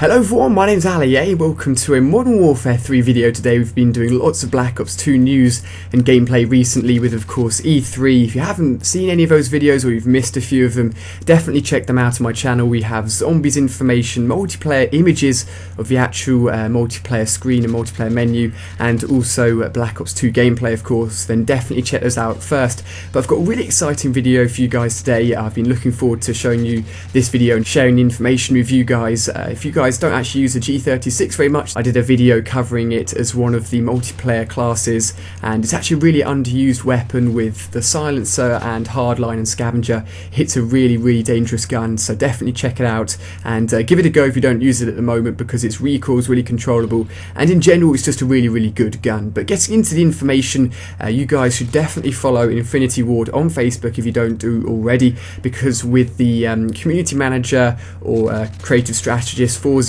Hello everyone, my name's Ali. Welcome to a Modern Warfare 3 video today. We've been doing lots of Black Ops 2 news and gameplay recently with, of course, E3. If you haven't seen any of those videos or you've missed a few of them, definitely check them out on my channel. We have zombies information, multiplayer images of the actual multiplayer screen and multiplayer menu, and also Black Ops 2 gameplay, of course. Then definitely check those out first. But I've got a really exciting video for you guys today. I've been looking forward to showing you this video and sharing the information with you guys. If you guys don't actually use the G36 very much, I did a video covering it as one of the multiplayer classes, and it's actually a really underused weapon with the silencer and hardline and scavenger. It's a really dangerous gun, so definitely check it out and give it a go if you don't use it at the moment, because its recoil is really controllable and in general it's just a really good gun. But getting into the information, you guys should definitely follow Infinity Ward on Facebook if you don't do already, because with the community manager or creative strategist 402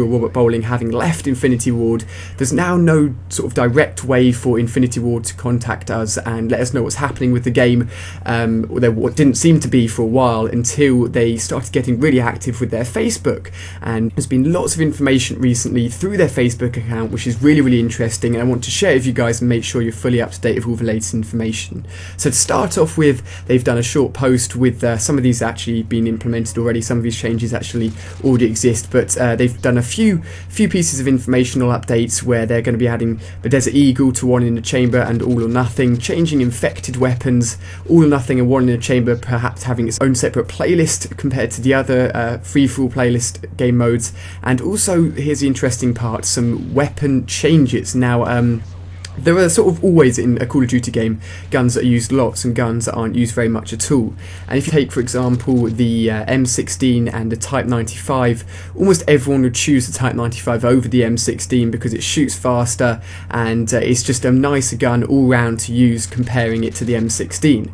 or Robert Bowling having left Infinity Ward, there's now no sort of direct way for Infinity Ward to contact us and let us know what's happening with the game. There what didn't seem to be for a while, until they started getting really active with their Facebook, and there's been lots of information recently through their Facebook account which is really interesting, and I want to share with you guys and make sure you're fully up to date with all the latest information. So to start off with, they've done a short post with some of these actually been implemented already. Some of these changes actually already exist, but they've done a few pieces of informational updates where they're going to be adding the Desert Eagle to one in the chamber and all or nothing, changing infected weapons, all or nothing and one in the chamber perhaps having its own separate playlist compared to the other free-for-all playlist game modes, and also, here's the interesting part, some weapon changes. Now, there are sort of always in a Call of Duty game guns that are used lots and guns that aren't used very much at all. And if you take, for example, the M16 and the Type 95, almost everyone would choose the Type 95 over the M16 because it shoots faster and it's just a nicer gun all round to use comparing it to the M16.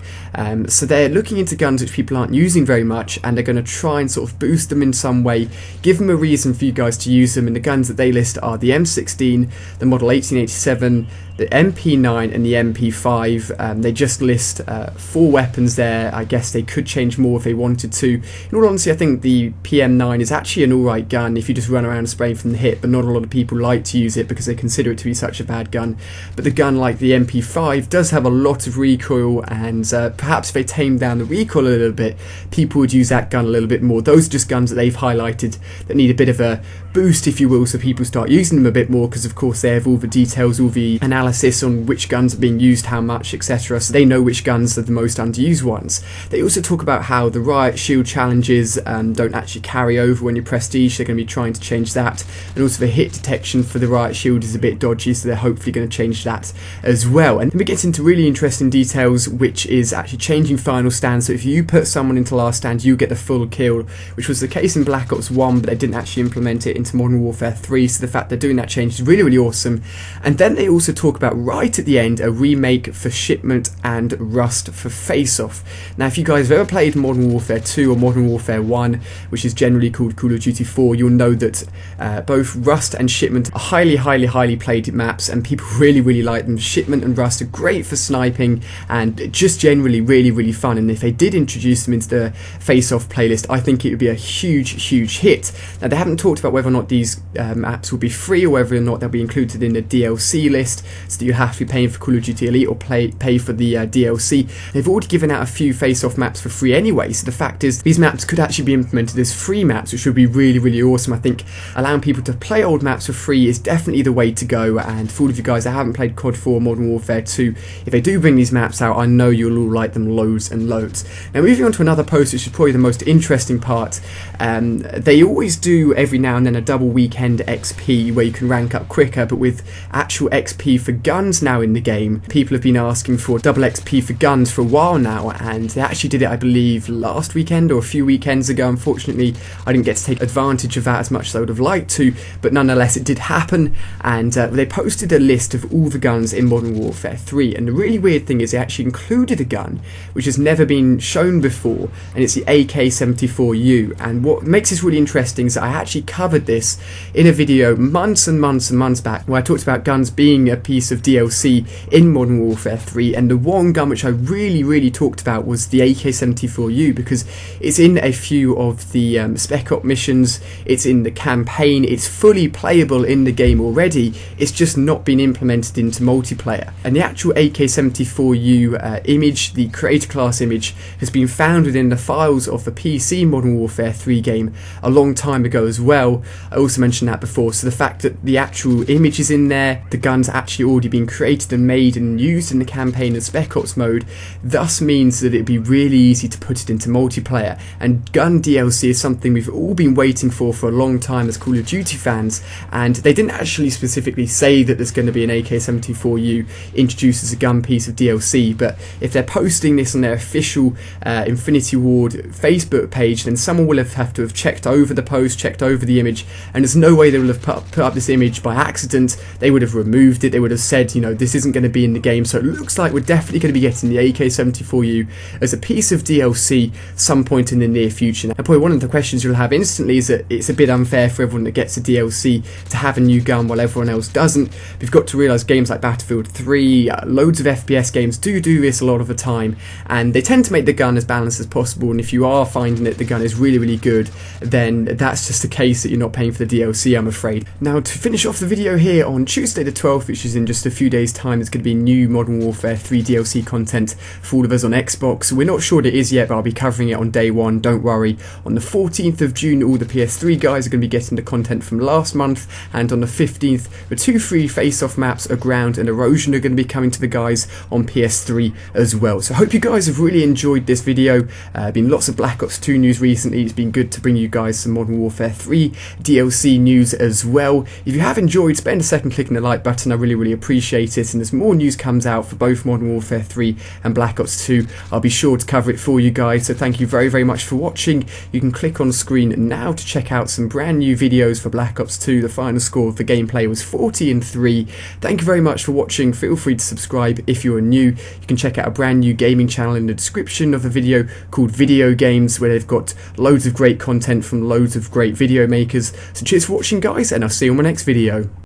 So they're looking into guns which people aren't using very much, and they're going to try and sort of boost them in some way, give them a reason for you guys to use them. And the guns that they list are the M16, the Model 1887, the MP9 and the MP5. They just list 4 weapons there. I guess they could change more if they wanted to. In all honesty, I think the PM9 is actually an alright gun if you just run around spraying from the hip, but not a lot of people like to use it because they consider it to be such a bad gun. But the gun like the MP5 does have a lot of recoil, and perhaps if they tame down the recoil a little bit, people would use that gun a little bit more. Those are just guns that they've highlighted that need a bit of a boost, if you will, so people start using them a bit more, because of course they have all the details, all the analysis on which guns are being used, how much, etc. So they know which guns are the most underused ones. They also talk about how the riot shield challenges don't actually carry over when you prestige. They're going to be trying to change that, and also the hit detection for the riot shield is a bit dodgy, so they're hopefully going to change that as well. And then we get into really interesting details, which is actually changing final stand. So if you put someone into last stand, you get the full kill, which was the case in Black Ops 1, but they didn't actually implement it into Modern Warfare 3, so the fact they're doing that change is really awesome. And then they also talk about right at the end a remake for Shipment and Rust for Face Off. Now, if you guys have ever played Modern Warfare 2 or Modern Warfare 1, which is generally called Call of Duty 4, you'll know that both Rust and Shipment are highly played maps, and people really like them. Shipment and Rust are great for sniping and just generally really fun, and if they did introduce them into the Face Off playlist, I think it would be a huge hit. Now, they haven't talked about whether or not these maps will be free or whether or not they'll be included in the DLC list, so that you have to be paying for Call of Duty Elite or pay for the DLC. They've already given out a few face-off maps for free anyway, so the fact is these maps could actually be implemented as free maps, which would be really awesome. I think allowing people to play old maps for free is definitely the way to go, and for all of you guys that haven't played COD 4 Modern Warfare 2, if they do bring these maps out, I know you'll all like them loads and loads. Now, moving on to another post, which is probably the most interesting part, they always do every now and then a double weekend XP where you can rank up quicker, but with actual XP for guns now in the game. People have been asking for double XP for guns for a while now, and they actually did it, I believe, last weekend or a few weekends ago. Unfortunately, I didn't get to take advantage of that as much as I would have liked to, but nonetheless it did happen, and they posted a list of all the guns in Modern Warfare 3, and the really weird thing is they actually included a gun which has never been shown before, and it's the AK-74u. And what makes this really interesting is that I actually covered this in a video months and months back, where I talked about guns being a piece of DLC in Modern Warfare 3, and the one gun which I really talked about was the AK-74u, because it's in a few of the Spec Op missions, it's in the campaign, it's fully playable in the game already, it's just not been implemented into multiplayer. And the actual AK-74u image, the creator class image, has been found within the files of the PC Modern Warfare 3 game a long time ago as well. I also mentioned that before, so the fact that the actual image is in there, the gun's actually already been created and made and used in the campaign and Spec Ops mode, thus means that it'd be really easy to put it into multiplayer. And gun DLC is something we've all been waiting for a long time as Call of Duty fans, and they didn't actually specifically say that there's going to be an AK-74u introduced as a gun piece of DLC, but if they're posting this on their official Infinity Ward Facebook page, then someone will have to have checked over the post, checked over the image, and there's no way they will have put up this image by accident. They would have removed it, they would have said, you know, this isn't going to be in the game, so it looks like we're definitely going to be getting the AK-74u as a piece of DLC some point in the near future. And probably one of the questions you'll have instantly is that it's a bit unfair for everyone that gets a DLC to have a new gun while everyone else doesn't. We've got to realise games like Battlefield 3, loads of FPS games do this a lot of the time, and they tend to make the gun as balanced as possible, and if you are finding that the gun is really good, then that's just a case that you're not paying for the DLC, I'm afraid. Now, to finish off the video here, on Tuesday the 12th, which is in just a few days time, there's going to be new Modern Warfare 3 DLC content for all of us on Xbox. We're not sure what it is yet, but I'll be covering it on day one, don't worry. On the 14th of June, all the PS3 guys are going to be getting the content from last month, and on the 15th, the 2 free face-off maps, Aground and Erosion, are going to be coming to the guys on PS3 as well. So I hope you guys have really enjoyed this video. Been lots of Black Ops 2 news recently. It's been good to bring you guys some Modern Warfare 3 DLC news as well. If you have enjoyed, spend a second clicking the like button, I really appreciate it, and as more news comes out for both Modern Warfare 3 and Black Ops 2, I'll be sure to cover it for you guys. So thank you very much for watching. You can click on screen now to check out some brand new videos for Black Ops 2. The final score of the gameplay was 40-3. Thank you very much for watching. Feel free to subscribe if you're new. You can check out a brand new gaming channel in the description of the video called Video Games, where they've got loads of great content from loads of great video makers. So cheers for watching, guys, and I'll see you on my next video.